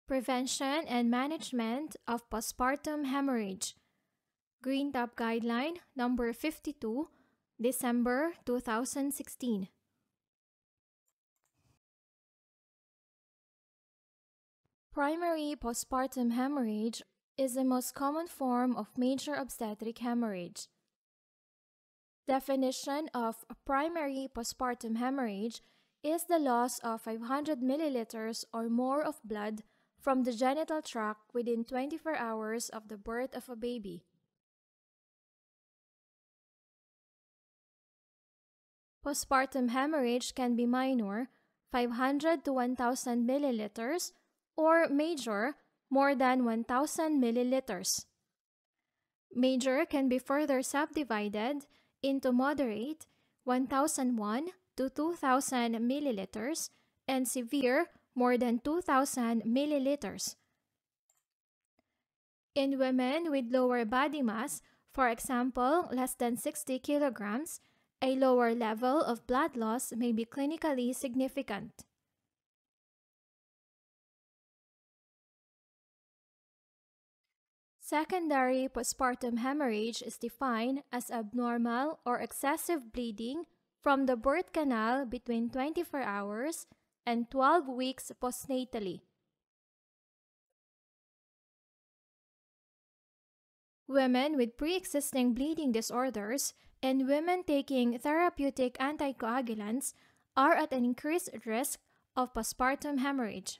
Prevention and Management of Postpartum Hemorrhage. Green Top Guideline number 52, December 2016. Primary postpartum hemorrhage is the most common form of major obstetric hemorrhage. Definition of primary postpartum hemorrhage is the loss of 500 milliliters or more of blood from the genital tract within 24 hours of the birth of a baby. Postpartum hemorrhage can be minor, 500 to 1,000 milliliters, or major, more than 1,000 milliliters. Major can be further subdivided into moderate, 1,001 to 2,000 milliliters, and severe, more than 2,000 milliliters. In women with lower body mass, for example, less than 60 kilograms, a lower level of blood loss may be clinically significant. Secondary postpartum hemorrhage is defined as abnormal or excessive bleeding from the birth canal between 24 hours and 12 weeks postnatally. Women with pre-existing bleeding disorders and women taking therapeutic anticoagulants are at an increased risk of postpartum hemorrhage.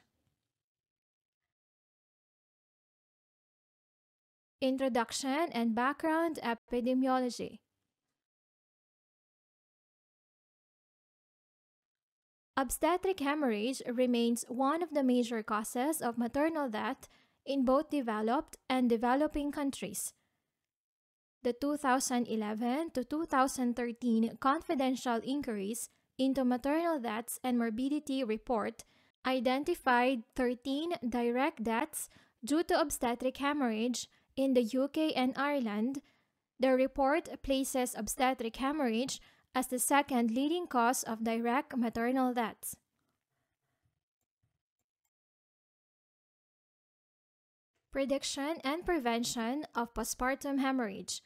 Introduction and Background Epidemiology. Obstetric hemorrhage remains one of the major causes of maternal death in both developed and developing countries. The 2011 to 2013 Confidential Inquiries into Maternal Deaths and Morbidity report identified 13 direct deaths due to obstetric hemorrhage in the UK and Ireland. The report places obstetric hemorrhage as the second leading cause of direct maternal deaths. Prediction and Prevention of Postpartum Hemorrhage.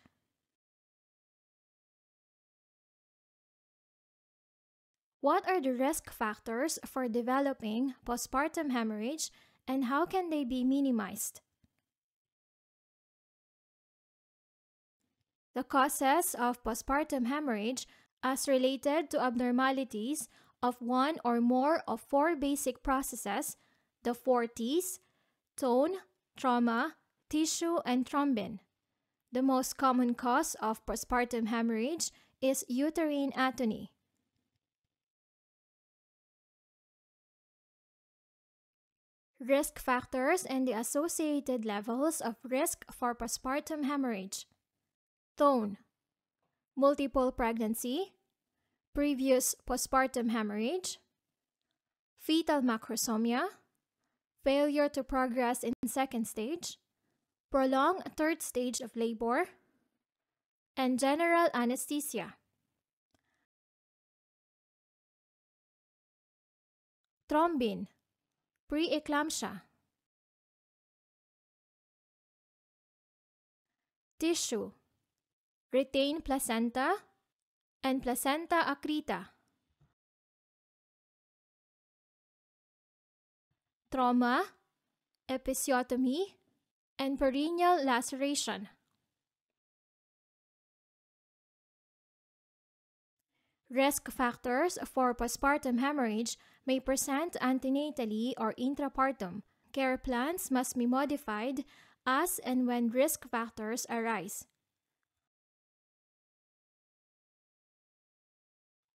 What are the risk factors for developing postpartum hemorrhage and how can they be minimized? The causes of postpartum hemorrhage as related to abnormalities of one or more of four basic processes, the 4 T's: tone, trauma, tissue, and thrombin. The most common cause of postpartum hemorrhage is uterine atony. Risk factors and the associated levels of risk for postpartum hemorrhage. Tone: multiple pregnancy, previous postpartum hemorrhage, fetal macrosomia, failure to progress in second stage, prolonged third stage of labor, and general anesthesia. Thrombin: preeclampsia. Tissue: retained placenta and placenta accreta. Trauma, episiotomy, and perineal laceration. Risk factors for postpartum hemorrhage may present antenatally or intrapartum. Care plans must be modified as and when risk factors arise.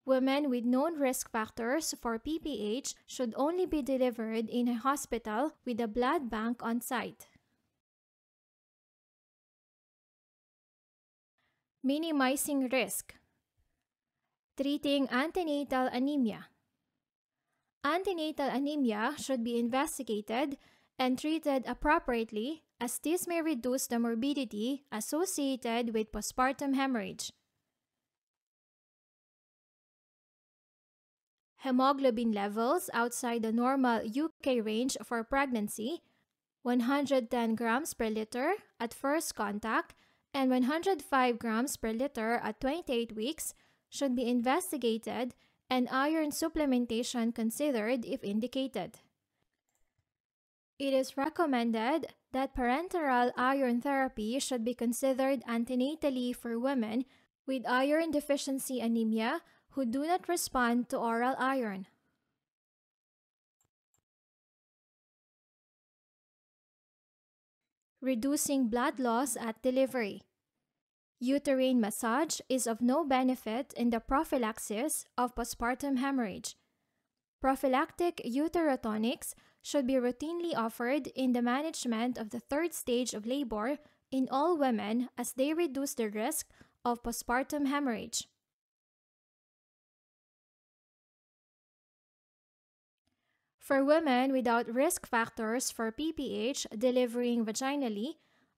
Women with known risk factors for PPH should only be delivered in a hospital with a blood bank on site. Minimizing risk. Treating antenatal anemia. Antenatal anemia should be investigated and treated appropriately as this may reduce the morbidity associated with postpartum hemorrhage. Hemoglobin levels outside the normal UK range for pregnancy 110 grams per liter at first contact and 105 grams per liter at 28 weeks should be investigated and iron supplementation considered if indicated. It is recommended that parenteral iron therapy should be considered antenatally for women with iron deficiency anemia who do not respond to oral iron. Reducing blood loss at delivery. Uterine massage is of no benefit in the prophylaxis of postpartum hemorrhage. Prophylactic uterotonics should be routinely offered in the management of the third stage of labor in all women as they reduce the risk of postpartum hemorrhage. For women without risk factors for PPH delivering vaginally,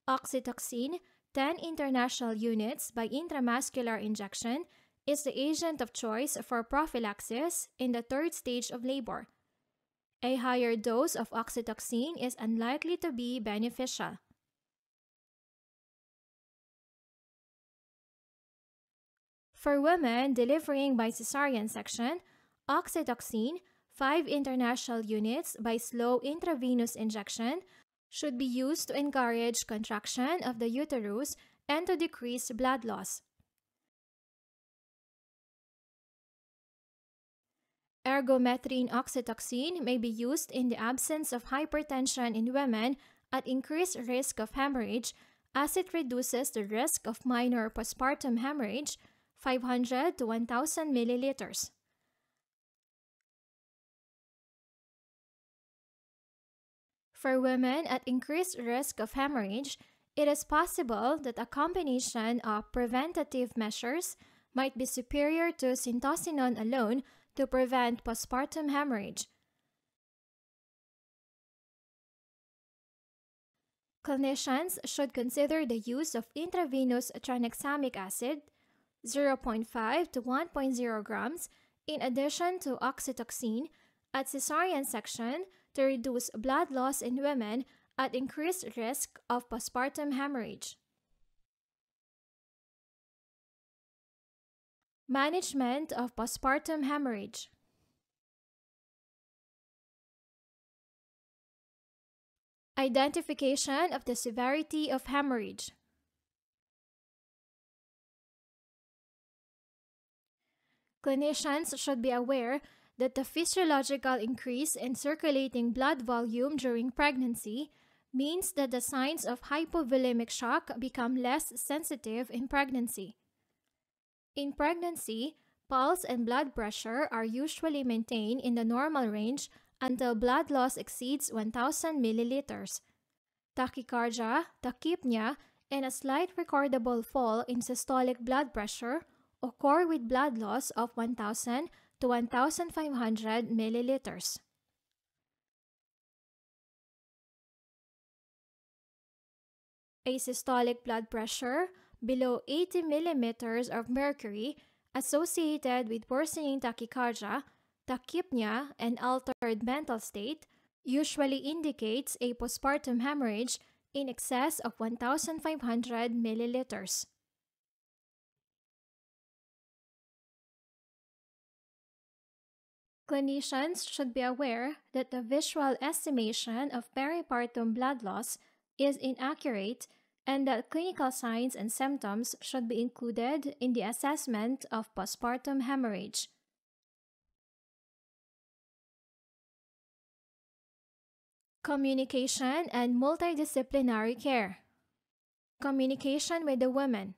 oxytocin 10 international units by intramuscular injection is the agent of choice for prophylaxis in the third stage of labor. A higher dose of oxytocin is unlikely to be beneficial. For women delivering by cesarean section, oxytocin 5 international units by slow intravenous injection should be used to encourage contraction of the uterus and to decrease blood loss. Ergometrine oxytocin may be used in the absence of hypertension in women at increased risk of hemorrhage as it reduces the risk of minor postpartum hemorrhage 500 to 1,000 milliliters. For women at increased risk of hemorrhage, it is possible that a combination of preventative measures might be superior to syntocinon alone to prevent postpartum hemorrhage. Clinicians should consider the use of intravenous tranexamic acid 0.5 to 1.0 grams in addition to oxytocin at cesarean section to reduce blood loss in women at increased risk of postpartum hemorrhage. Management of postpartum hemorrhage. Identification of the severity of hemorrhage. Clinicians should be aware that the physiological increase in circulating blood volume during pregnancy means that the signs of hypovolemic shock become less sensitive in pregnancy. In pregnancy, pulse and blood pressure are usually maintained in the normal range until blood loss exceeds 1,000 milliliters. Tachycardia, tachypnea, and a slight recordable fall in systolic blood pressure occur with blood loss of 1,000 to 1,500 milliliters. A systolic blood pressure below 80 millimeters of mercury associated with worsening tachycardia, tachypnea, and altered mental state usually indicates a postpartum hemorrhage in excess of 1,500 milliliters. Clinicians should be aware that the visual estimation of peripartum blood loss is inaccurate and that clinical signs and symptoms should be included in the assessment of postpartum hemorrhage. Communication and multidisciplinary care. Communication with the woman.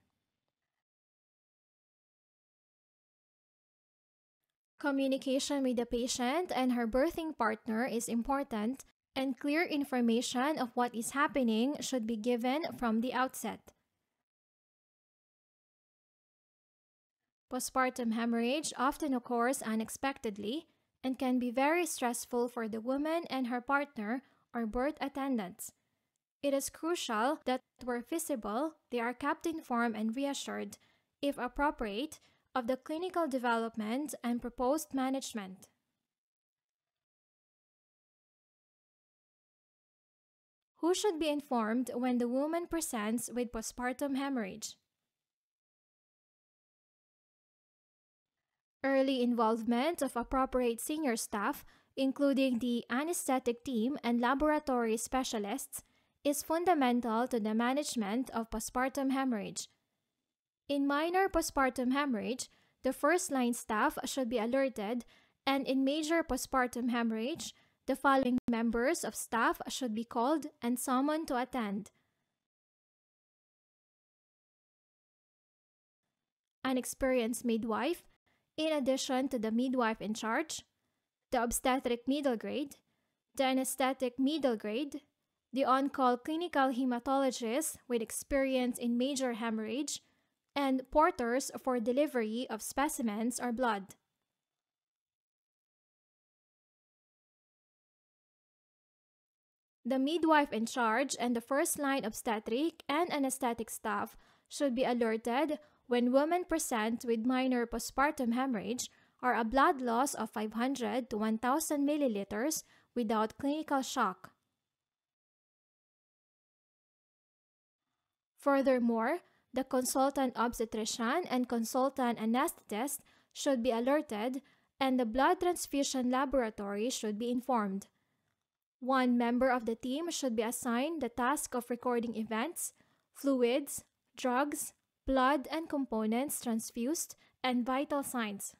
Communication with the patient and her birthing partner is important, and clear information of what is happening should be given from the outset. Postpartum hemorrhage often occurs unexpectedly and can be very stressful for the woman and her partner or birth attendants. It is crucial that where feasible, they are kept informed and reassured, if appropriate, of the clinical development and proposed management. Who should be informed when the woman presents with postpartum hemorrhage? Early involvement of appropriate senior staff, including the anesthetic team and laboratory specialists, is fundamental to the management of postpartum hemorrhage. In minor postpartum hemorrhage, the first-line staff should be alerted, and in major postpartum hemorrhage, the following members of staff should be called and summoned to attend: an experienced midwife, in addition to the midwife in charge, the obstetric middle grade, the anesthetic middle grade, the on-call clinical hematologist with experience in major hemorrhage, and porters for delivery of specimens or blood. The midwife in charge and the first-line obstetric and anesthetic staff should be alerted when women present with minor postpartum hemorrhage or a blood loss of 500 to 1,000 milliliters without clinical shock. Furthermore, the consultant obstetrician and consultant anesthetist should be alerted, and the blood transfusion laboratory should be informed. One member of the team should be assigned the task of recording events, fluids, drugs, blood and components transfused, and vital signs.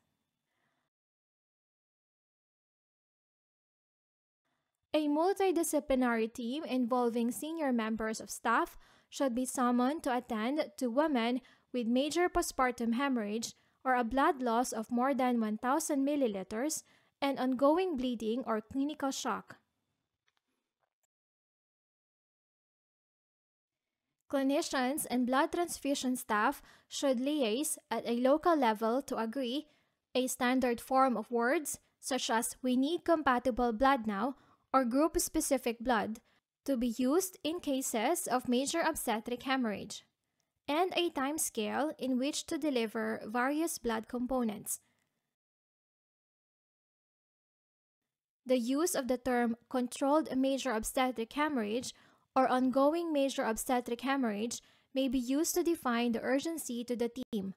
A multidisciplinary team involving senior members of staff should be summoned to attend to women with major postpartum hemorrhage or a blood loss of more than 1,000 milliliters and ongoing bleeding or clinical shock. Clinicians and blood transfusion staff should liaise at a local level to agree a standard form of words such as "we need compatible blood now" or group-specific blood to be used in cases of major obstetric hemorrhage, and a time scale in which to deliver various blood components. The use of the term controlled major obstetric hemorrhage or ongoing major obstetric hemorrhage may be used to define the urgency to the team.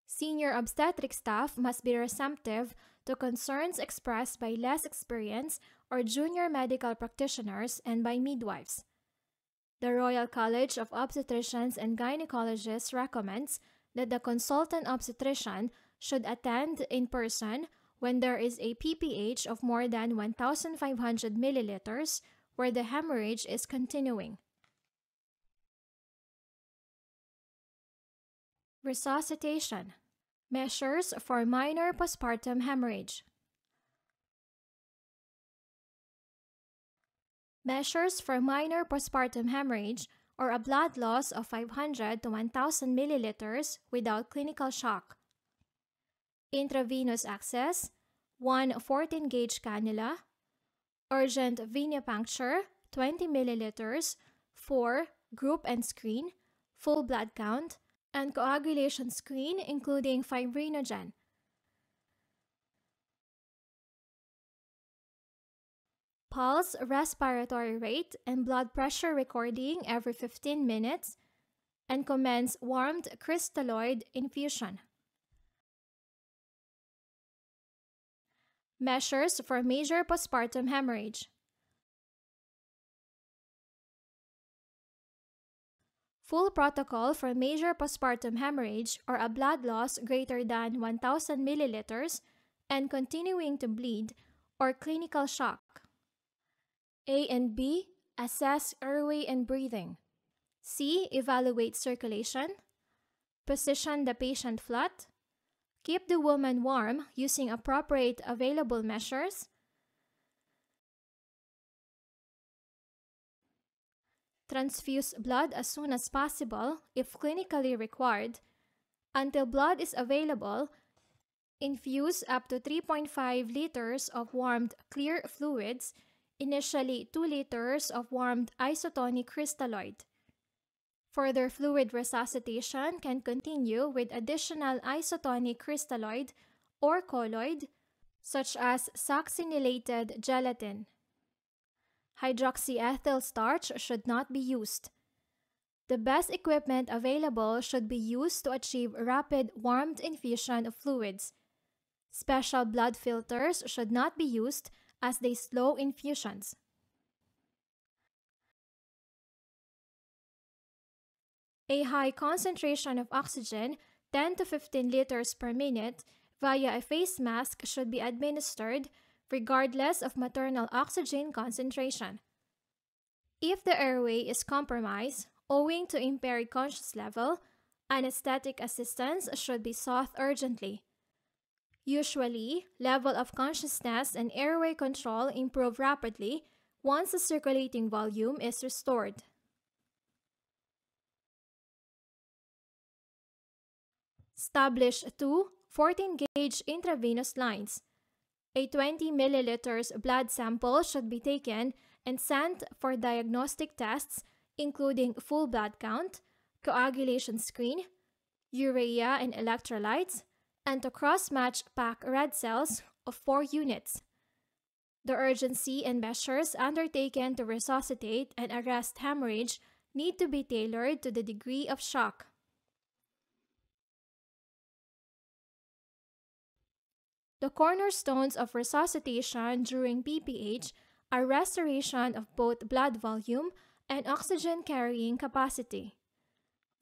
Senior obstetric staff must be receptive to concerns expressed by less experienced or junior medical practitioners and by midwives. The Royal College of Obstetricians and Gynecologists recommends that the consultant obstetrician should attend in person when there is a PPH of more than 1,500 milliliters where the hemorrhage is continuing. Resuscitation. Measures for minor postpartum hemorrhage. Measures for minor postpartum hemorrhage or a blood loss of 500 to 1,000 milliliters without clinical shock. Intravenous access, 1 14-gauge cannula, urgent venipuncture, 20 milliliters, 4 group and screen, full blood count, and coagulation screen including fibrinogen. Pulse, respiratory rate, and blood pressure recording every 15 minutes, and commence warmed crystalloid infusion. Measures for major postpartum hemorrhage. Full protocol for major postpartum hemorrhage or a blood loss greater than 1,000 milliliters and continuing to bleed or clinical shock. A and B, assess airway and breathing. C, evaluate circulation. Position the patient flat. Keep the woman warm using appropriate available measures. Transfuse blood as soon as possible if clinically required. Until blood is available, infuse up to 3.5 liters of warmed clear fluids, initially 2 liters of warmed isotonic crystalloid. Further fluid resuscitation can continue with additional isotonic crystalloid or colloid, such as succinylated gelatin. Hydroxyethyl starch should not be used. The best equipment available should be used to achieve rapid warmed infusion of fluids. Special blood filters should not be used as they slow infusions. A high concentration of oxygen, 10 to 15 liters per minute, via a face mask should be administered regardless of maternal oxygen concentration. If the airway is compromised owing to impaired conscious level, anesthetic assistance should be sought urgently. Usually, level of consciousness and airway control improve rapidly once the circulating volume is restored. Establish two 14-gauge intravenous lines. A 20 milliliters blood sample should be taken and sent for diagnostic tests including full blood count, coagulation screen, urea and electrolytes, and to cross-match pack red cells of 4 units. The urgency and measures undertaken to resuscitate and arrest hemorrhage need to be tailored to the degree of shock. The cornerstones of resuscitation during PPH are restoration of both blood volume and oxygen carrying capacity.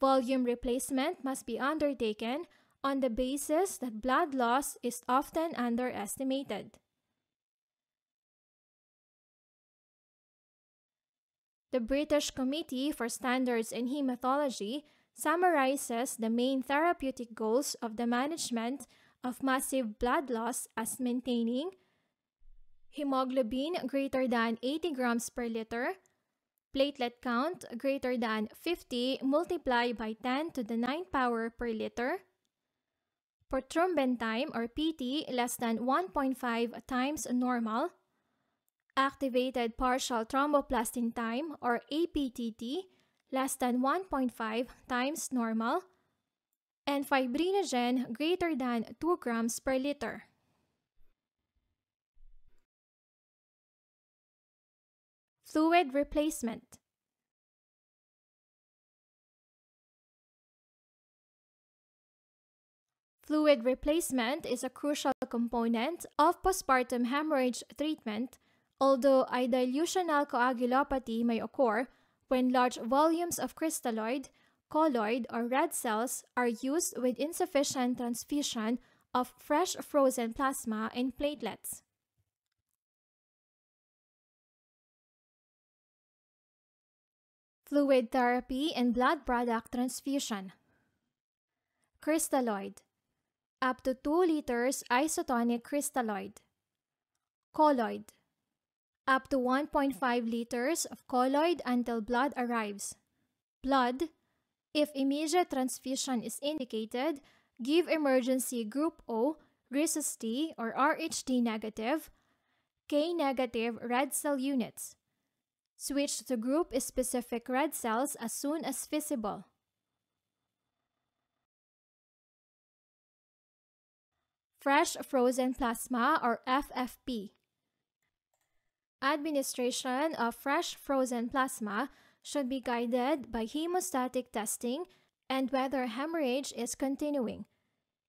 Volume replacement must be undertaken on the basis that blood loss is often underestimated. The British Committee for Standards in Hematology summarizes the main therapeutic goals of the management of massive blood loss as maintaining hemoglobin greater than 80 grams per liter, platelet count greater than 50 multiplied by 10 to the 9 power per liter, prothrombin time or PT less than 1.5 times normal, activated partial thromboplastin time or APTT less than 1.5 times normal, and fibrinogen greater than 2 grams per liter. Fluid replacement. Fluid replacement is a crucial component of postpartum hemorrhage treatment, although a dilutional coagulopathy may occur when large volumes of crystalloid, colloid, or red cells are used with insufficient transfusion of fresh frozen plasma and platelets. Fluid therapy and blood product transfusion. Crystalloid. Up to 2 liters isotonic crystalloid. Colloid. Up to 1.5 liters of colloid until blood arrives. Blood. If immediate transfusion is indicated, give emergency Group O, Rhesus T or RHD negative, K negative red cell units. Switch to group specific red cells as soon as feasible. Fresh frozen plasma or FFP. Administration of fresh frozen plasma should be guided by hemostatic testing and whether hemorrhage is continuing.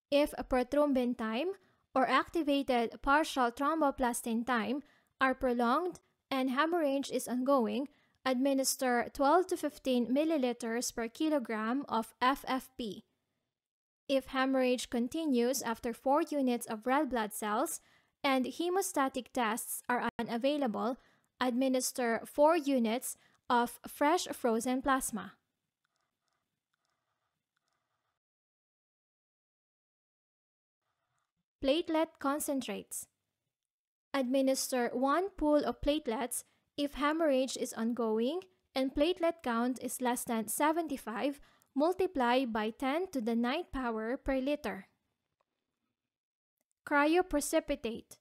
If prothrombin time or activated partial thromboplastin time are prolonged and hemorrhage is ongoing, administer 12 to 15 milliliters per kilogram of FFP. If hemorrhage continues after 4 units of red blood cells and hemostatic tests are unavailable, administer 4 units of fresh frozen plasma. Platelet concentrates. Administer 1 pool of platelets if hemorrhage is ongoing and platelet count is less than 75 multiplied by 10 to the 9th power per liter. Cryoprecipitate.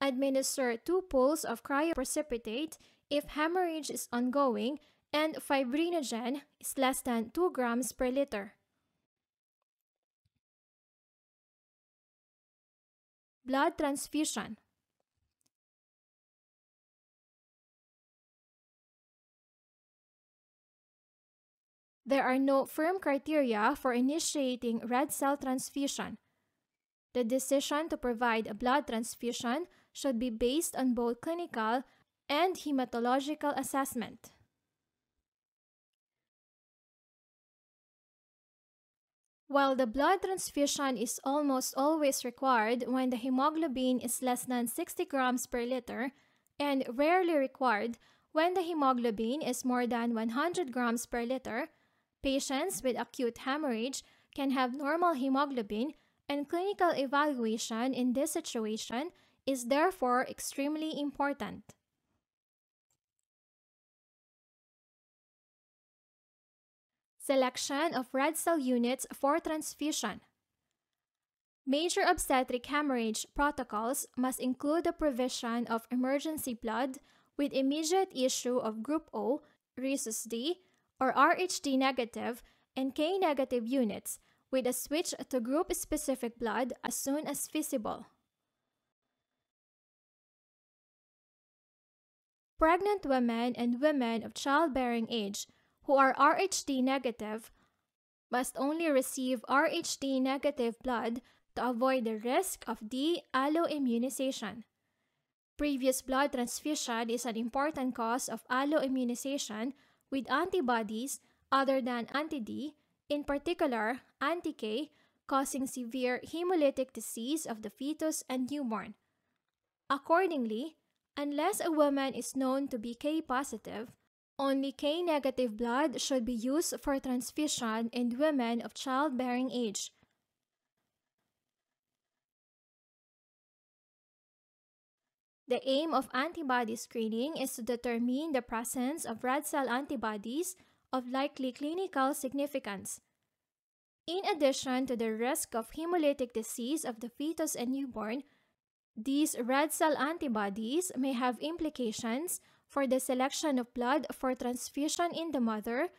Administer 2 pools of cryoprecipitate if hemorrhage is ongoing and fibrinogen is less than 2 grams per liter. Blood transfusion. There are no firm criteria for initiating red cell transfusion. The decision to provide a blood transfusion should be based on both clinical and hematological assessment. While the blood transfusion is almost always required when the hemoglobin is less than 60 grams per liter and rarely required when the hemoglobin is more than 100 grams per liter, patients with acute hemorrhage can have normal hemoglobin, and clinical evaluation in this situation is therefore extremely important. Selection of red cell units for transfusion. Major obstetric hemorrhage protocols must include the provision of emergency blood with immediate issue of Group O, Rhesus D, or RHD negative and K negative units with a switch to group-specific blood as soon as feasible. Pregnant women and women of childbearing age who are RHD negative must only receive RHD negative blood to avoid the risk of de-alloimmunization. Previous blood transfusion is an important cause of alloimmunization with antibodies other than anti-D, in particular anti-K, causing severe hemolytic disease of the fetus and newborn. Accordingly, unless a woman is known to be K positive, only K negative blood should be used for transfusion in women of childbearing age. The aim of antibody screening is to determine the presence of red cell antibodies of likely clinical significance. In addition to the risk of hemolytic disease of the fetus and newborn, these red cell antibodies may have implications for the selection of blood for transfusion in the mother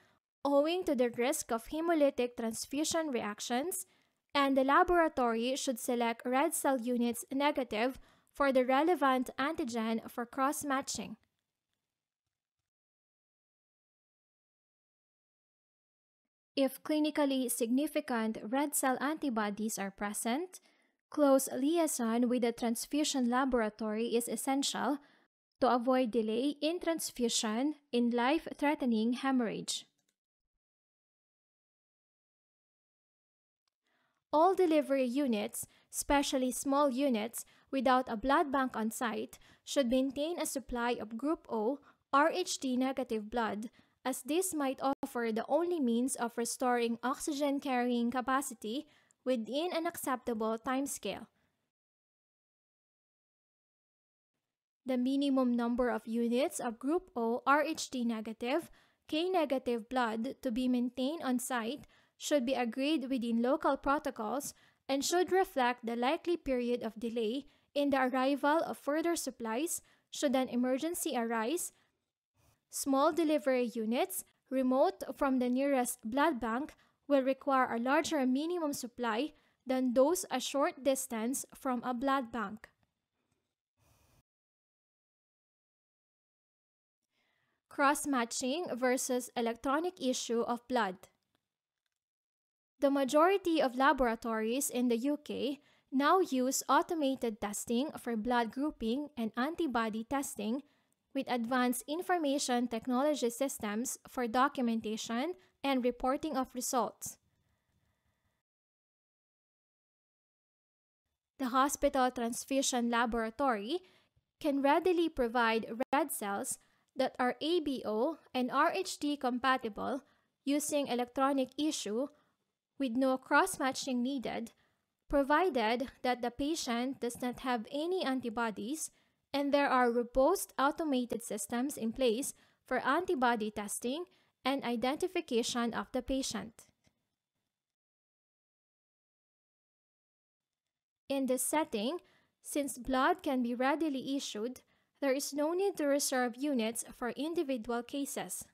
owing to the risk of hemolytic transfusion reactions, and the laboratory should select red cell units negative for the relevant antigen for cross-matching. If clinically significant red cell antibodies are present, close liaison with the transfusion laboratory is essential to avoid delay in transfusion in life-threatening hemorrhage. All delivery units, especially small units without a blood bank on site, should maintain a supply of Group O RHD negative blood, as this might offer the only means of restoring oxygen carrying capacity within an acceptable timescale. The minimum number of units of Group O RHD negative, K negative blood to be maintained on site should be agreed within local protocols and should reflect the likely period of delay in the arrival of further supplies should an emergency arise. Small delivery units, remote from the nearest blood bank, will require a larger minimum supply than those a short distance from a blood bank. Cross-matching versus electronic issue of blood. The majority of laboratories in the UK now use automated testing for blood grouping and antibody testing with advanced information technology systems for documentation and reporting of results. The hospital transfusion laboratory can readily provide red cells that are ABO and RHD compatible using electronic issue with no cross-matching needed, provided that the patient does not have any antibodies and there are robust automated systems in place for antibody testing and identification of the patient. In this setting, since blood can be readily issued, there is no need to reserve units for individual cases.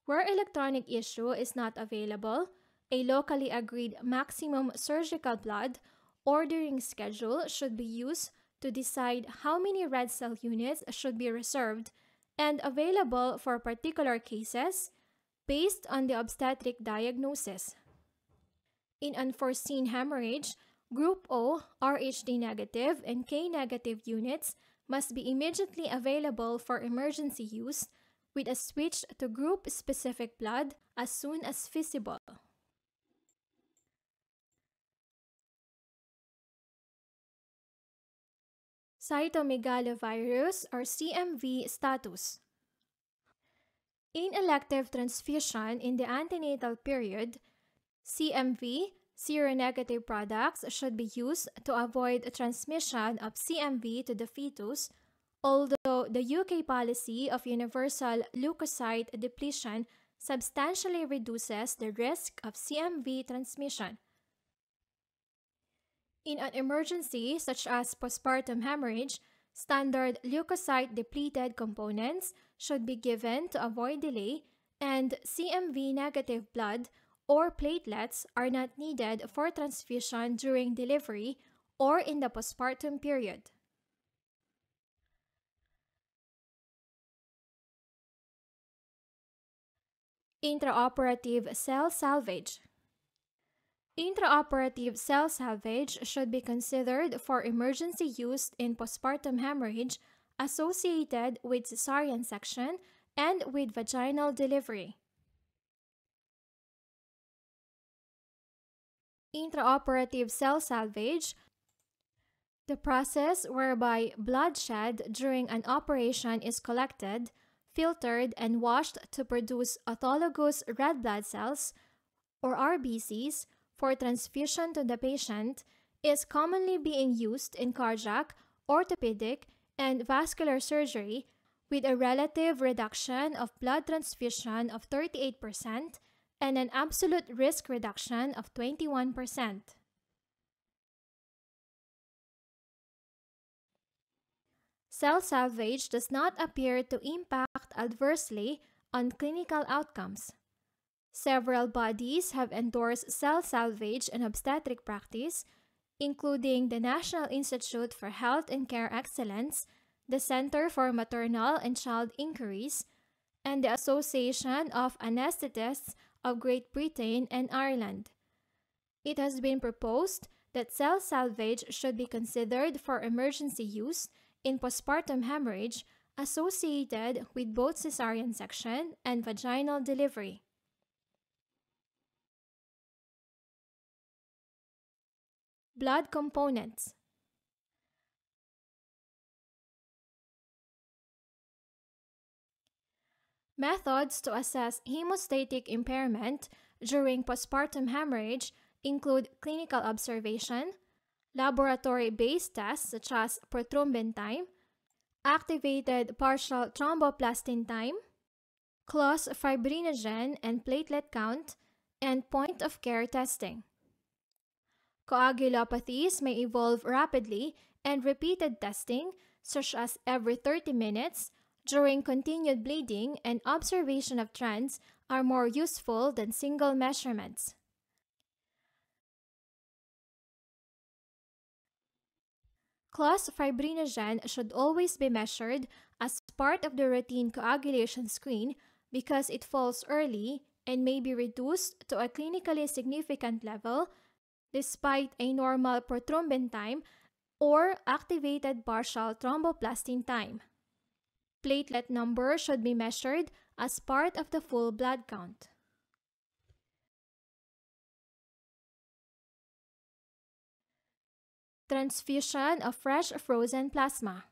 Where electronic issue is not available, a locally agreed maximum surgical blood ordering schedule should be used to decide how many red cell units should be reserved and available for particular cases, based on the obstetric diagnosis. In unforeseen hemorrhage, Group O, RHD negative, and K negative units must be immediately available for emergency use with a switch to group-specific blood as soon as feasible. Cytomegalovirus or CMV status. In elective transfusion in the antenatal period, CMV, seronegative products, should be used to avoid transmission of CMV to the fetus, although the UK policy of universal leukocyte depletion substantially reduces the risk of CMV transmission. In an emergency such as postpartum hemorrhage, standard leukocyte-depleted components should be given to avoid delay, and CMV-negative blood or platelets are not needed for transfusion during delivery or in the postpartum period. Intraoperative cell salvage. Intraoperative cell salvage should be considered for emergency use in postpartum hemorrhage associated with cesarean section and with vaginal delivery. Intraoperative cell salvage, the process whereby blood shed during an operation is collected, filtered, and washed to produce autologous red blood cells, or RBCs, for transfusion to the patient, is commonly being used in cardiac, orthopedic, and vascular surgery with a relative reduction of blood transfusion of 38% and an absolute risk reduction of 21%. Cell salvage does not appear to impact adversely on clinical outcomes. Several bodies have endorsed cell salvage in obstetric practice, including the National Institute for Health and Care Excellence, the Center for Maternal and Child Inquiries, and the Association of Anesthetists of Great Britain and Ireland. It has been proposed that cell salvage should be considered for emergency use in postpartum hemorrhage associated with both cesarean section and vaginal delivery. Blood components. Methods to assess hemostatic impairment during postpartum hemorrhage include clinical observation, laboratory-based tests such as prothrombin time, activated partial thromboplastin time, clot fibrinogen and platelet count, and point-of-care testing. Coagulopathies may evolve rapidly, and repeated testing, such as every 30 minutes, during continued bleeding and observation of trends, are more useful than single measurements. Clot fibrinogen should always be measured as part of the routine coagulation screen because it falls early and may be reduced to a clinically significant level despite a normal prothrombin time or activated partial thromboplastin time. Platelet number should be measured as part of the full blood count. Transfusion of fresh frozen plasma.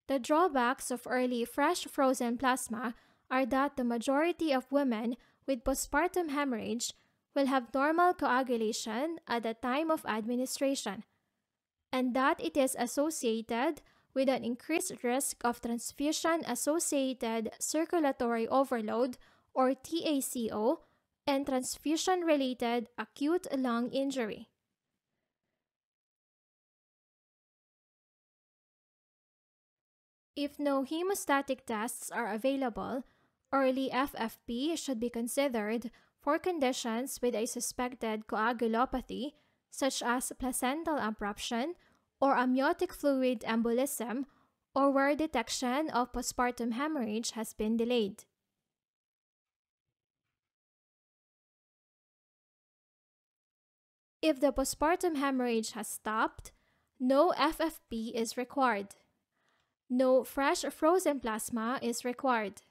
The drawbacks of early fresh frozen plasma are that the majority of women with postpartum hemorrhage will have normal coagulation at the time of administration, and that it is associated with an increased risk of transfusion-associated circulatory overload or TACO and transfusion-related acute lung injury. If no hemostatic tests are available, early FFP should be considered for conditions with a suspected coagulopathy, such as placental abruption or amniotic fluid embolism, or where detection of postpartum hemorrhage has been delayed. If the postpartum hemorrhage has stopped, no FFP is required. No fresh frozen plasma is required.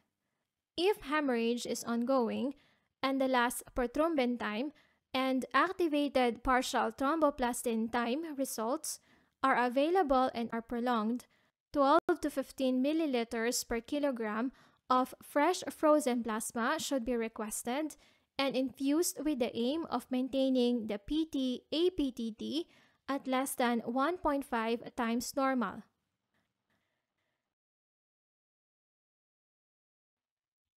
If hemorrhage is ongoing and the last prothrombin time and activated partial thromboplastin time results are available and are prolonged, 12 to 15 milliliters per kilogram of fresh frozen plasma should be requested and infused with the aim of maintaining the PT-APTT at less than 1.5 times normal.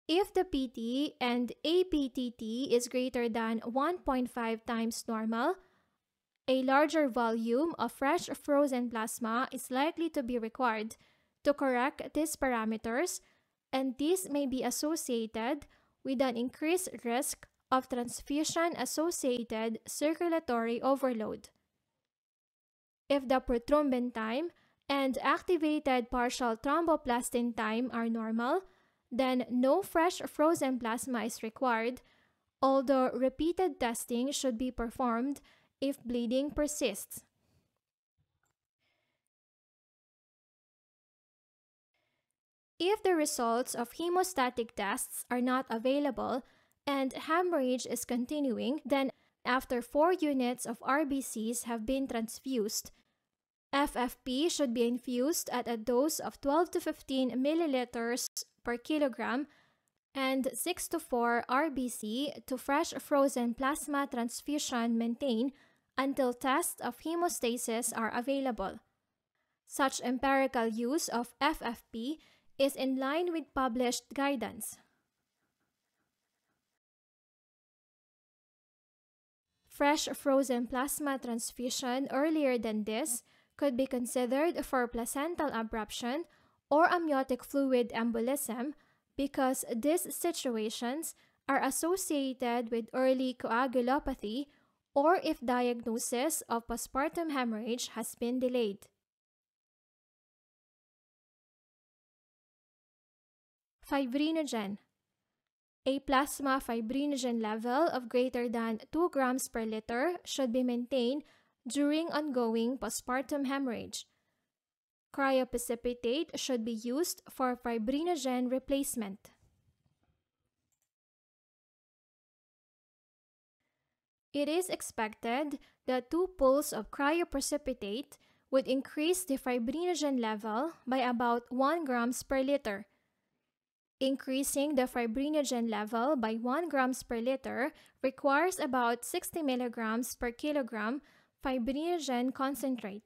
If the PT and APTT is greater than 1.5 times normal, a larger volume of fresh frozen plasma is likely to be required to correct these parameters, and this may be associated with an increased risk of transfusion-associated circulatory overload. If the prothrombin time and activated partial thromboplastin time are normal, then no fresh frozen plasma is required, although repeated testing should be performed if bleeding persists. If the results of hemostatic tests are not available and hemorrhage is continuing, then after 4 units of RBCs have been transfused, FFP should be infused at a dose of 12 to 15 milliliters per kilogram and 6 to 4 RBC to fresh frozen plasma transfusion maintained until tests of hemostasis are available. Such empirical use of FFP is in line with published guidance. Fresh frozen plasma transfusion earlier than this could be considered for placental abruption or amniotic fluid embolism because these situations are associated with early coagulopathy or if diagnosis of postpartum hemorrhage has been delayed. Fibrinogen. A plasma fibrinogen level of greater than 2 grams per liter should be maintained during ongoing postpartum hemorrhage. Cryoprecipitate should be used for fibrinogen replacement. It is expected that 2 pulls of cryoprecipitate would increase the fibrinogen level by about 1 grams per liter. Increasing the fibrinogen level by 1 grams per liter requires about 60 milligrams per kilogram fibrinogen concentrate.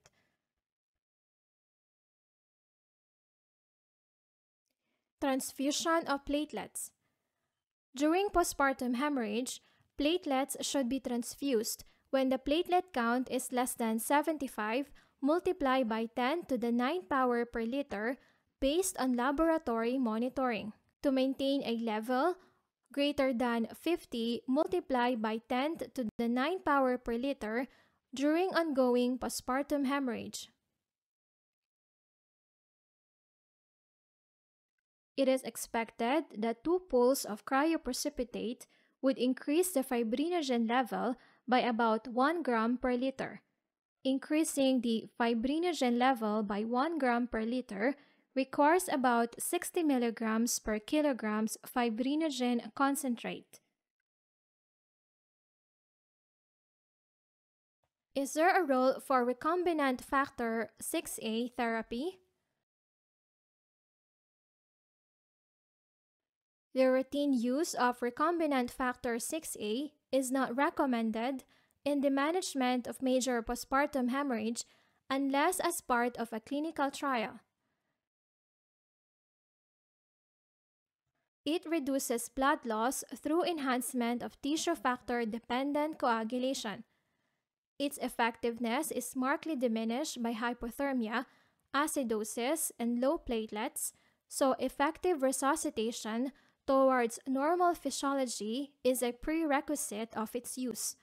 Transfusion of platelets. During postpartum hemorrhage, platelets should be transfused when the platelet count is less than 75 multiplied by 10 to the 9th power per liter based on laboratory monitoring. To maintain a level greater than 50 multiplied by 10 to the 9th power per liter during ongoing postpartum hemorrhage. It is expected that 2 pulls of cryoprecipitate would increase the fibrinogen level by about 1 gram per liter. Increasing the fibrinogen level by 1 gram per liter requires about 60 milligrams per kilograms fibrinogen concentrate. Is there a role for recombinant factor 6A therapy? The routine use of recombinant factor 6A is not recommended in the management of major postpartum hemorrhage unless as part of a clinical trial. It reduces blood loss through enhancement of tissue factor-dependent coagulation. Its effectiveness is markedly diminished by hypothermia, acidosis, and low platelets, so effective resuscitation towards normal physiology is a prerequisite of its use.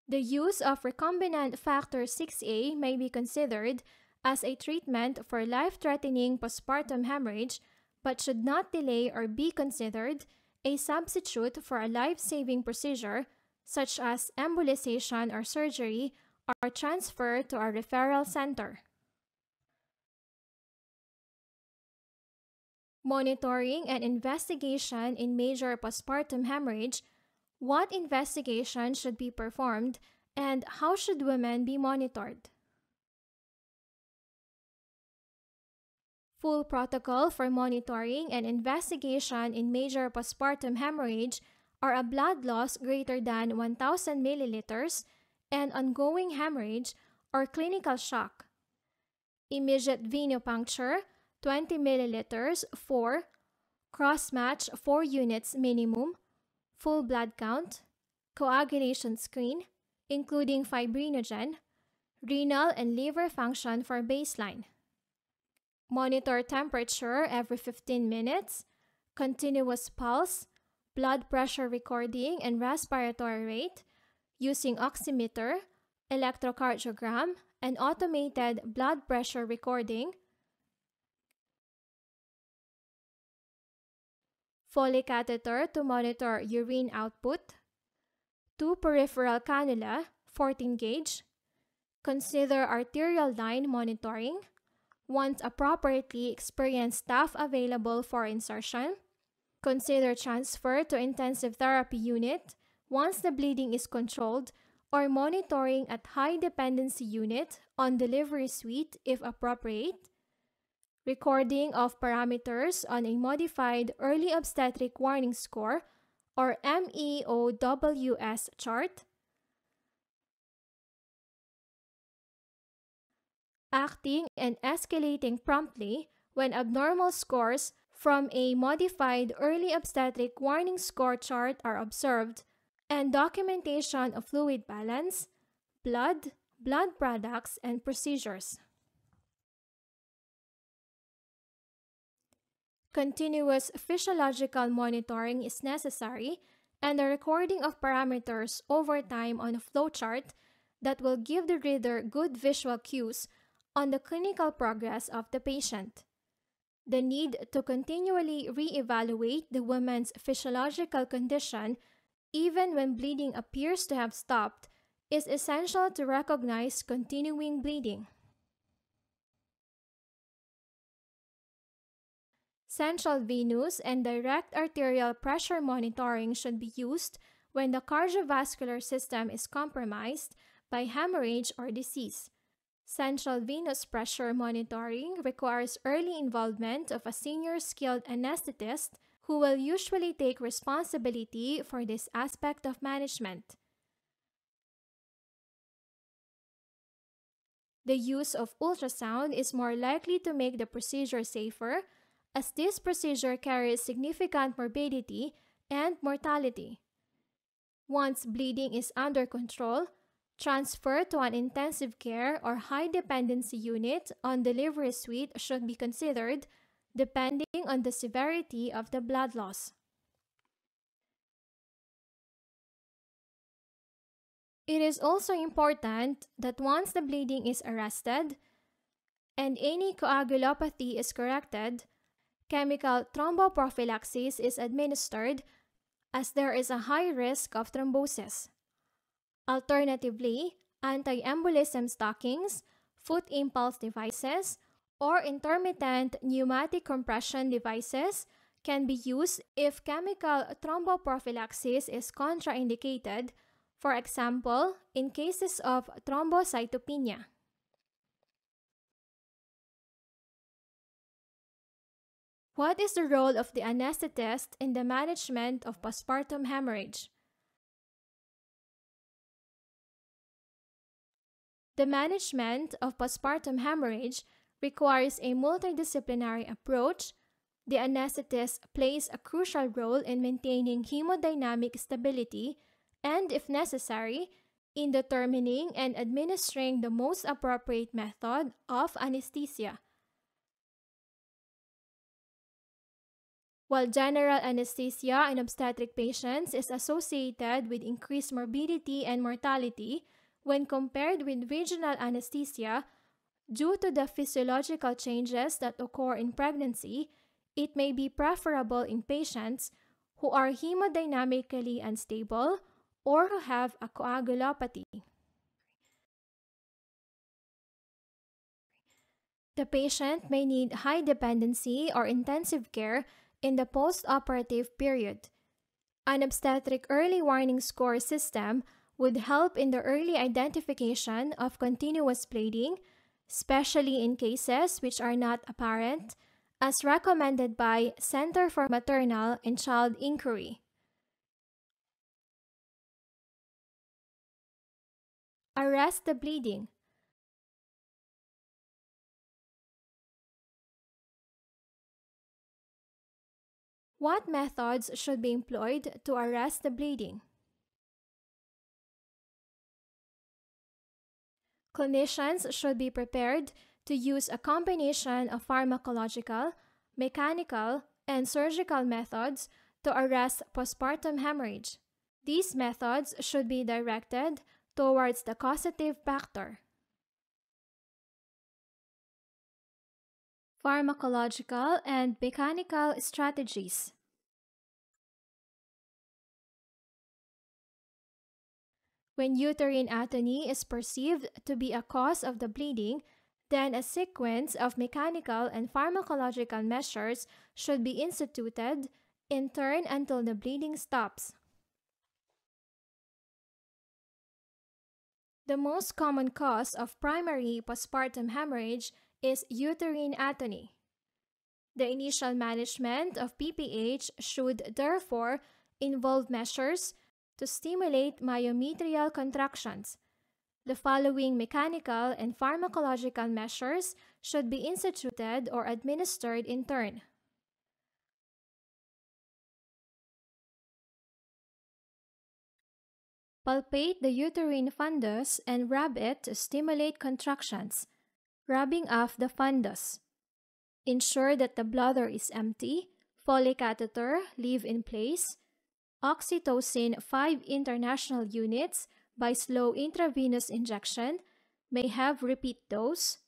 The use of recombinant factor 6A may be considered as a treatment for life-threatening postpartum hemorrhage, but should not delay or be considered a substitute for a life-saving procedure such as embolization or surgery, are transferred to a referral center. Monitoring and investigation in major postpartum hemorrhage. What investigation should be performed and how should women be monitored? Full protocol for monitoring and investigation in major postpartum hemorrhage are a blood loss greater than 1,000 milliliters and ongoing hemorrhage or clinical shock. Immediate venipuncture 20 milliliters for cross-match 4 units minimum, full blood count, coagulation screen, including fibrinogen, renal and liver function for baseline. Monitor temperature every 15 minutes, continuous pulse, blood pressure recording and respiratory rate using oximeter, electrocardiogram, and automated blood pressure recording. Foley catheter to monitor urine output. 2 peripheral cannula, 14 gauge. Consider arterial line monitoring. Want appropriately experienced staff available for insertion. Consider transfer to intensive therapy unit once the bleeding is controlled or monitoring at high dependency unit on delivery suite if appropriate. Recording of parameters on a modified early obstetric warning score or MEOWS chart. Acting and escalating promptly when abnormal scores from a modified early obstetric warning score chart are observed, and documentation of fluid balance, blood products, and procedures. Continuous physiological monitoring is necessary, and the recording of parameters over time on a flowchart that will give the reader good visual cues on the clinical progress of the patient. The need to continually re-evaluate the woman's physiological condition, even when bleeding appears to have stopped, is essential to recognize continuing bleeding. Central venous and direct arterial pressure monitoring should be used when the cardiovascular system is compromised by hemorrhage or disease. Central venous pressure monitoring requires early involvement of a senior skilled anesthetist who will usually take responsibility for this aspect of management. The use of ultrasound is more likely to make the procedure safer, as this procedure carries significant morbidity and mortality. Once bleeding is under control, transfer to an intensive care or high dependency unit on delivery suite should be considered, depending on the severity of the blood loss. It is also important that once the bleeding is arrested and any coagulopathy is corrected, chemical thromboprophylaxis is administered, as there is a high risk of thrombosis. Alternatively, anti-embolism stockings, foot impulse devices, or intermittent pneumatic compression devices can be used if chemical thromboprophylaxis is contraindicated, for example, in cases of thrombocytopenia. What is the role of the anesthetist in the management of postpartum hemorrhage? The management of postpartum hemorrhage requires a multidisciplinary approach. The anesthetist plays a crucial role in maintaining hemodynamic stability and, if necessary, in determining and administering the most appropriate method of anesthesia. While general anesthesia in obstetric patients is associated with increased morbidity and mortality when compared with regional anesthesia, due to the physiological changes that occur in pregnancy, it may be preferable in patients who are hemodynamically unstable or who have a coagulopathy. The patient may need high dependency or intensive care in the postoperative period. An obstetric early warning score system would help in the early identification of continuous bleeding, especially in cases which are not apparent, as recommended by Center for Maternal and Child Inquiry. Arrest the bleeding. What methods should be employed to arrest the bleeding? Clinicians should be prepared to use a combination of pharmacological, mechanical, and surgical methods to arrest postpartum hemorrhage. These methods should be directed towards the causative factor. Pharmacological and mechanical strategies. When uterine atony is perceived to be a cause of the bleeding, then a sequence of mechanical and pharmacological measures should be instituted in turn until the bleeding stops. The most common cause of primary postpartum hemorrhage is uterine atony. The initial management of PPH should therefore involve measures to stimulate myometrial contractions. The following mechanical and pharmacological measures should be instituted or administered in turn. Palpate the uterine fundus and rub it to stimulate contractions, rubbing off the fundus. Ensure that the bladder is empty, Foley catheter leave in place, oxytocin 5 international units by slow intravenous injection, may have repeat dose,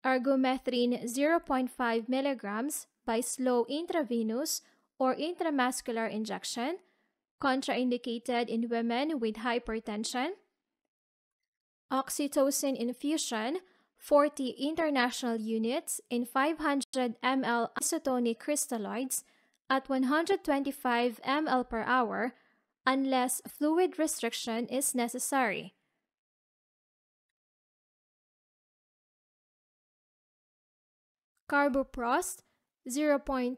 ergomethrin 0.5 mg by slow intravenous or intramuscular injection, contraindicated in women with hypertension, oxytocin infusion 40 international units in 500 ml isotonic crystalloids at 125 ml per hour unless fluid restriction is necessary. Carboprost 0.25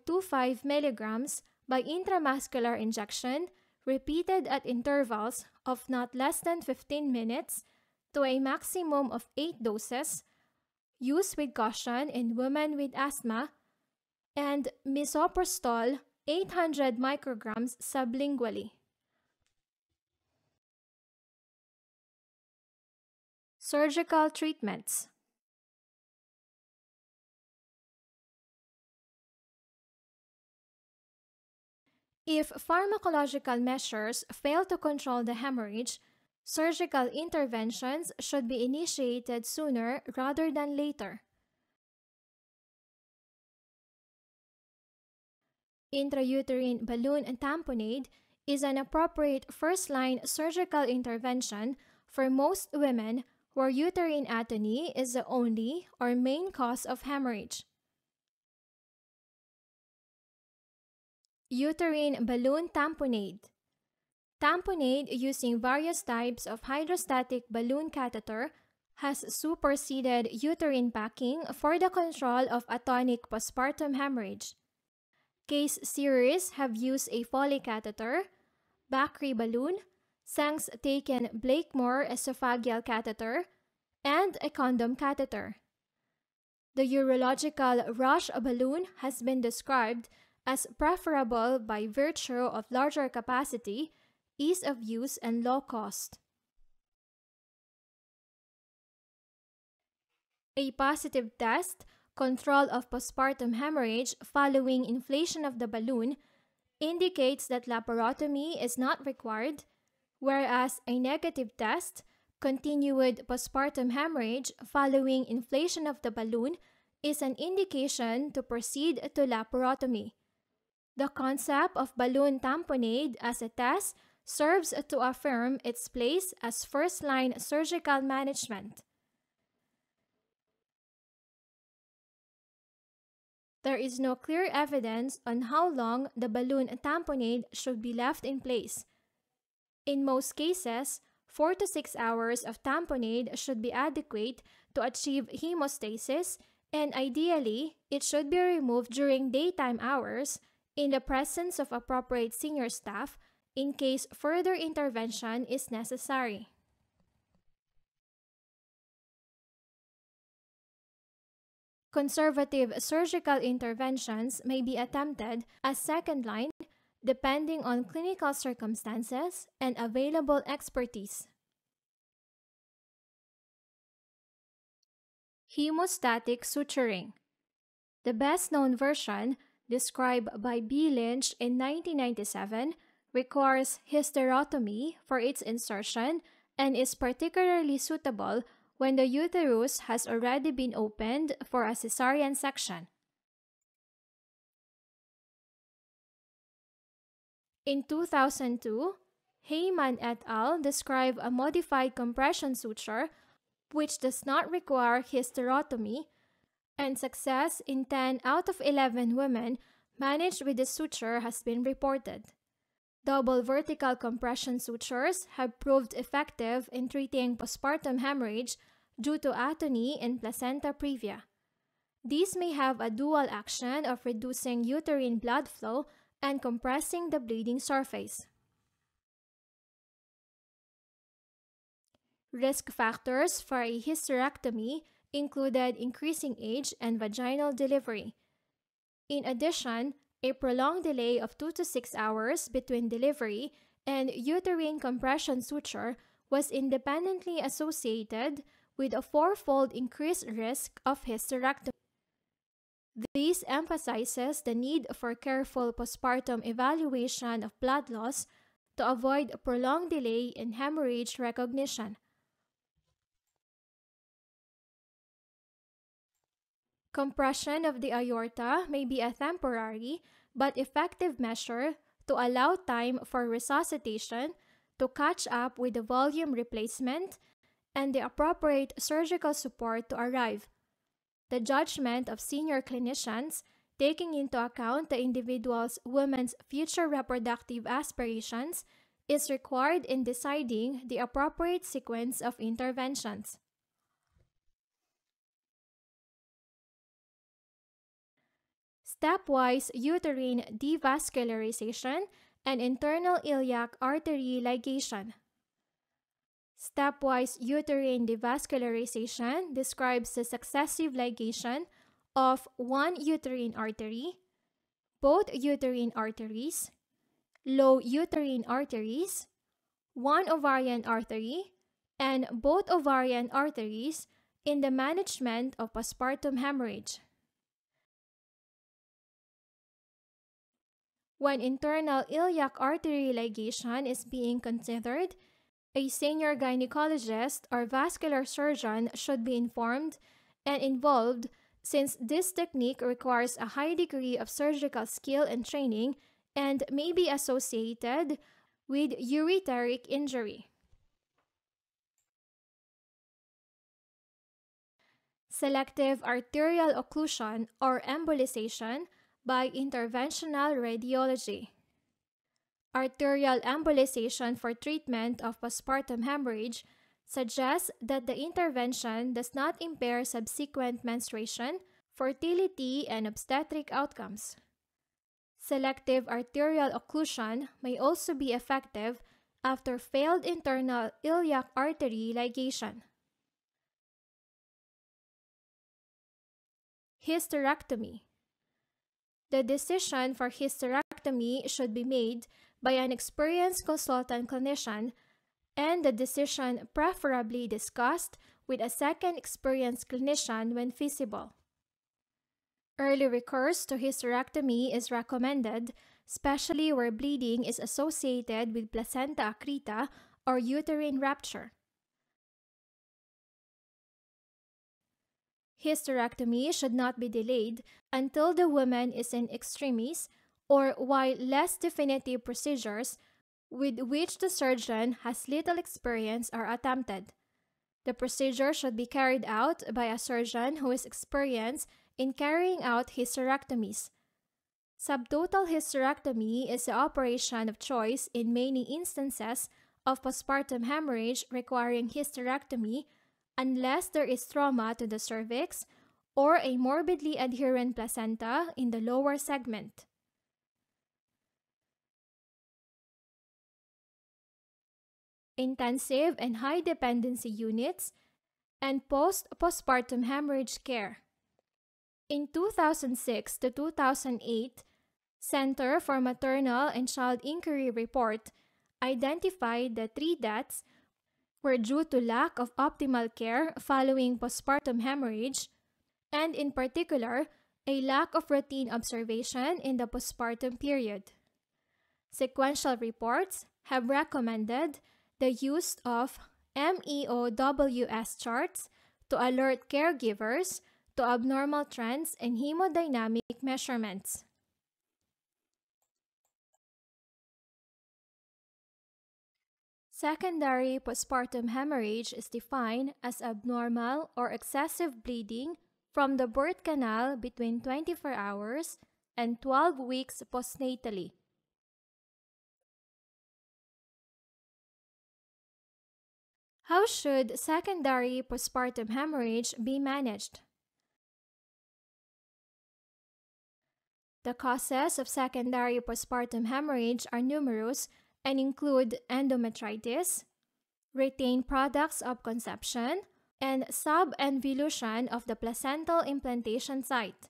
mg by intramuscular injection repeated at intervals of not less than 15 minutes to a maximum of 8 doses, used with caution in women with asthma, and misoprostol 800 micrograms sublingually. Surgical treatments. If pharmacological measures fail to control the hemorrhage, surgical interventions should be initiated sooner rather than later. Intrauterine balloon tamponade is an appropriate first-line surgical intervention for most women where uterine atony is the only or main cause of hemorrhage. Uterine balloon tamponade. Tamponade using various types of hydrostatic balloon catheter has superseded uterine packing for the control of atonic postpartum hemorrhage. Case series have used a Foley catheter, Bakri balloon, Sang's taken Blakemore esophageal catheter, and a condom catheter. The urological Rush balloon has been described as preferable by virtue of larger capacity, ease of use, and low cost. A positive test, control of postpartum hemorrhage following inflation of the balloon, indicates that laparotomy is not required, whereas a negative test, continued postpartum hemorrhage following inflation of the balloon, is an indication to proceed to laparotomy. The concept of balloon tamponade as a test serves to affirm its place as first-line surgical management. There is no clear evidence on how long the balloon tamponade should be left in place. In most cases, 4 to 6 hours of tamponade should be adequate to achieve hemostasis, and ideally, it should be removed during daytime hours in the presence of appropriate senior staff in case further intervention is necessary. Conservative surgical interventions may be attempted as second line depending on clinical circumstances and available expertise. Hemostatic suturing. The best-known version, described by B. Lynch in 1997, requires hysterectomy for its insertion and is particularly suitable when the uterus has already been opened for a cesarean section. In 2002, Heyman et al. Described a modified compression suture which does not require hysterectomy, and success in 10 out of 11 women managed with the suture has been reported. Double vertical compression sutures have proved effective in treating postpartum hemorrhage due to atony in placenta previa. These may have a dual action of reducing uterine blood flow and compressing the bleeding surface. Risk factors for a hysterectomy included increasing age and vaginal delivery. In addition, a prolonged delay of 2 to 6 hours between delivery and uterine compression suture was independently associated with a 4-fold increased risk of hysterectomy. This emphasizes the need for careful postpartum evaluation of blood loss to avoid a prolonged delay in hemorrhage recognition. Compression of the aorta may be a temporary but effective measure to allow time for resuscitation to catch up with the volume replacement and the appropriate surgical support to arrive. The judgment of senior clinicians, taking into account the individual's woman's future reproductive aspirations, is required in deciding the appropriate sequence of interventions. Stepwise uterine devascularization and internal iliac artery ligation. Stepwise uterine devascularization describes the successive ligation of one uterine artery, both uterine arteries, low uterine arteries, one ovarian artery, and both ovarian arteries in the management of postpartum hemorrhage. When internal iliac artery ligation is being considered, a senior gynecologist or vascular surgeon should be informed and involved since this technique requires a high degree of surgical skill and training and may be associated with ureteric injury. Selective arterial occlusion or embolization by interventional radiology. Arterial embolization for treatment of postpartum hemorrhage suggests that the intervention does not impair subsequent menstruation, fertility, and obstetric outcomes. Selective arterial occlusion may also be effective after failed internal iliac artery ligation. Hysterectomy. The decision for hysterectomy should be made by an experienced consultant clinician, and the decision preferably discussed with a second experienced clinician when feasible. Early recourse to hysterectomy is recommended, especially where bleeding is associated with placenta accreta or uterine rupture. Hysterectomy should not be delayed until the woman is in extremis or while less definitive procedures, with which the surgeon has little experience are attempted. The procedure should be carried out by a surgeon who is experienced in carrying out hysterectomies. Subtotal hysterectomy is the operation of choice in many instances of postpartum hemorrhage requiring hysterectomy unless there is trauma to the cervix or a morbidly adherent placenta in the lower segment. Intensive and high dependency units and postpartum hemorrhage care. In 2006 to 2008, Center for Maternal and Child Inquiry report identified that 3 deaths were due to lack of optimal care following postpartum hemorrhage, and in particular, a lack of routine observation in the postpartum period. Sequential reports have recommended the use of MEOWS charts to alert caregivers to abnormal trends in hemodynamic measurements. Secondary postpartum hemorrhage is defined as abnormal or excessive bleeding from the birth canal between 24 hours and 12 weeks postnatally. How should secondary postpartum hemorrhage be managed? The causes of secondary postpartum hemorrhage are numerous and include endometritis, retained products of conception, and subinvolution of the placental implantation site.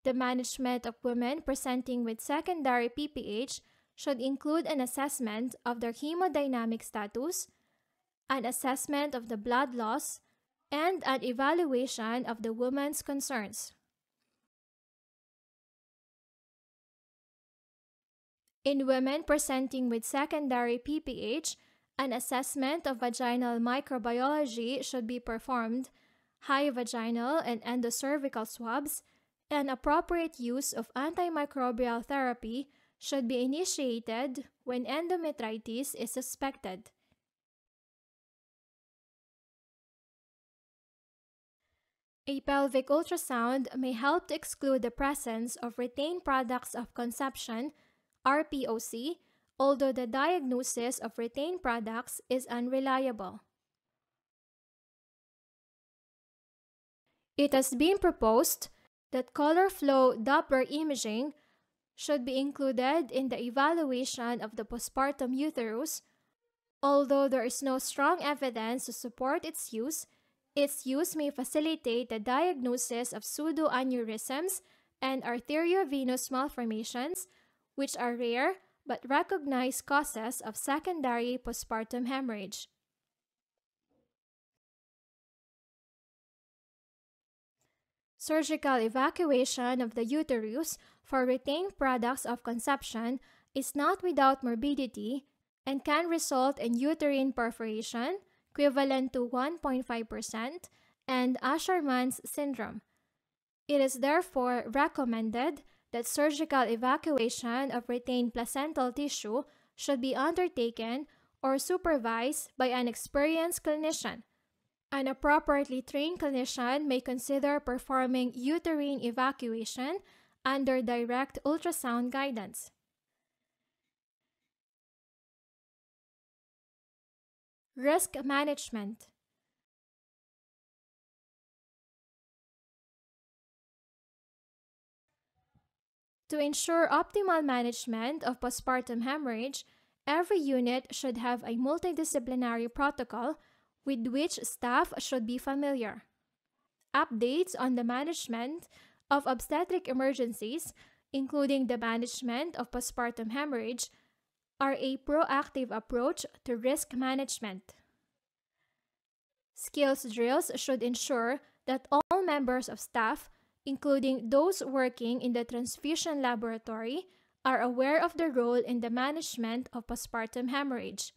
The management of women presenting with secondary PPH should include an assessment of their hemodynamic status, an assessment of the blood loss, and an evaluation of the woman's concerns. In women presenting with secondary PPH, an assessment of vaginal microbiology should be performed, high vaginal and endocervical swabs, and appropriate use of antimicrobial therapy should be initiated when endometritis is suspected. A pelvic ultrasound may help to exclude the presence of retained products of conception, RPOC, although the diagnosis of retained products is unreliable. It has been proposed that color flow Doppler imaging should be included in the evaluation of the postpartum uterus. Although there is no strong evidence to support its use may facilitate the diagnosis of pseudoaneurysms and arteriovenous malformations, which are rare but recognized causes of secondary postpartum hemorrhage. Surgical evacuation of the uterus for retained products of conception is not without morbidity and can result in uterine perforation, equivalent to 1.5%, and Asherman's syndrome. It is therefore recommended that surgical evacuation of retained placental tissue should be undertaken or supervised by an experienced clinician. An appropriately trained clinician may consider performing uterine evacuation under direct ultrasound guidance. Risk management. To ensure optimal management of postpartum hemorrhage, every unit should have a multidisciplinary protocol with which staff should be familiar. Updates on the management of obstetric emergencies, including the management of postpartum hemorrhage, are a proactive approach to risk management. Skills drills should ensure that all members of staff, including those working in the transfusion laboratory, are aware of their role in the management of postpartum hemorrhage.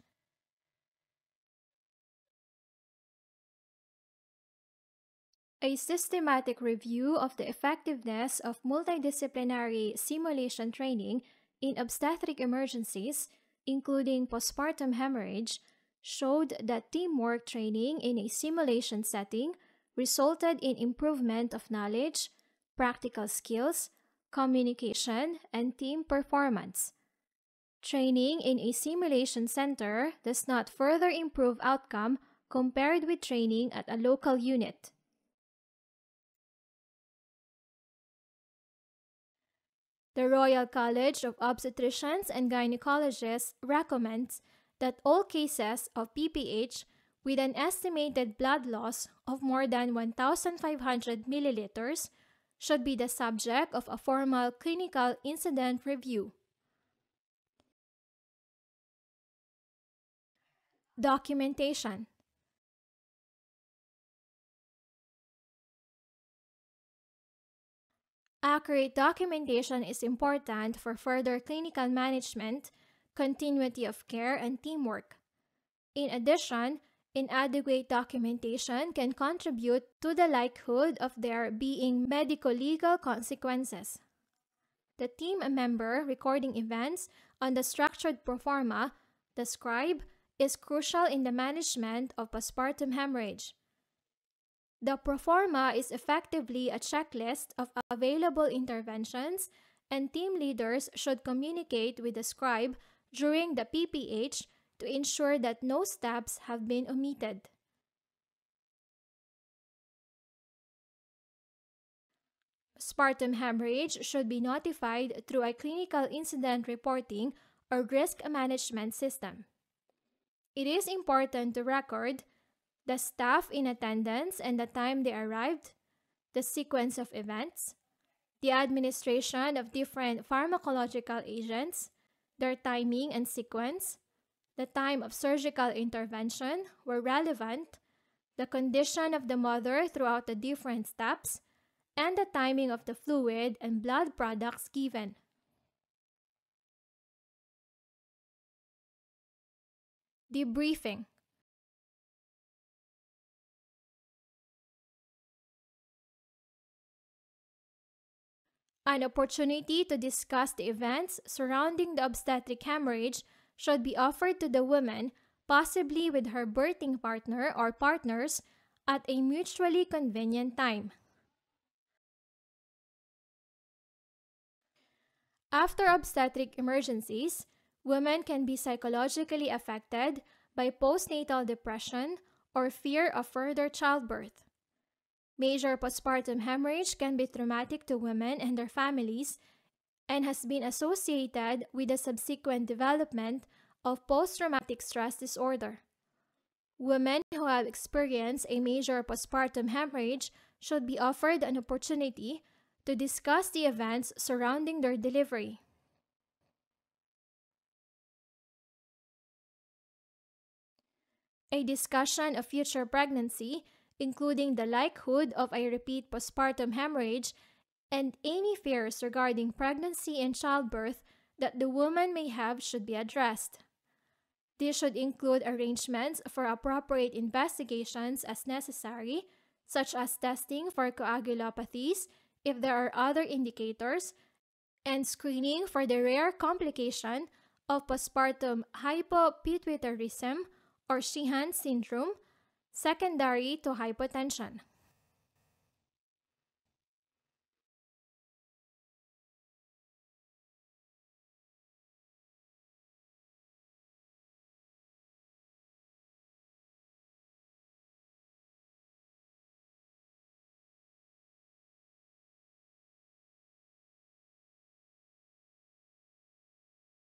A systematic review of the effectiveness of multidisciplinary simulation training in obstetric emergencies, including postpartum hemorrhage, showed that teamwork training in a simulation setting resulted in improvement of knowledge, practical skills, communication, and team performance. Training in a simulation center does not further improve outcome compared with training at a local unit. The Royal College of Obstetricians and Gynecologists recommends that all cases of PPH with an estimated blood loss of more than 1,500 milliliters should be the subject of a formal clinical incident review. Documentation. Accurate documentation is important for further clinical management, continuity of care, and teamwork. In addition, inadequate documentation can contribute to the likelihood of there being medico-legal consequences. The team member recording events on the structured proforma, the scribe, is crucial in the management of postpartum hemorrhage. The proforma is effectively a checklist of available interventions, and team leaders should communicate with the scribe during the PPH to ensure that no steps have been omitted. Postpartum hemorrhage should be notified through a clinical incident reporting or risk management system. It is important to record the staff in attendance and the time they arrived, the sequence of events, the administration of different pharmacological agents, their timing and sequence, the time of surgical intervention where relevant, the condition of the mother throughout the different steps, and the timing of the fluid and blood products given. Debriefing. An opportunity to discuss the events surrounding the obstetric hemorrhage should be offered to the woman, possibly with her birthing partner or partners, at a mutually convenient time. After obstetric emergencies, women can be psychologically affected by postnatal depression or fear of further childbirth. Major postpartum hemorrhage can be traumatic to women and their families and has been associated with the subsequent development of post-traumatic stress disorder. Women who have experienced a major postpartum hemorrhage should be offered an opportunity to discuss the events surrounding their delivery. A discussion of future pregnancy, including the likelihood of a repeat postpartum hemorrhage and any fears regarding pregnancy and childbirth that the woman may have, should be addressed. This should include arrangements for appropriate investigations as necessary, such as testing for coagulopathies if there are other indicators, and screening for the rare complication of postpartum hypopituitarism or Sheehan syndrome, secondary to hypotension.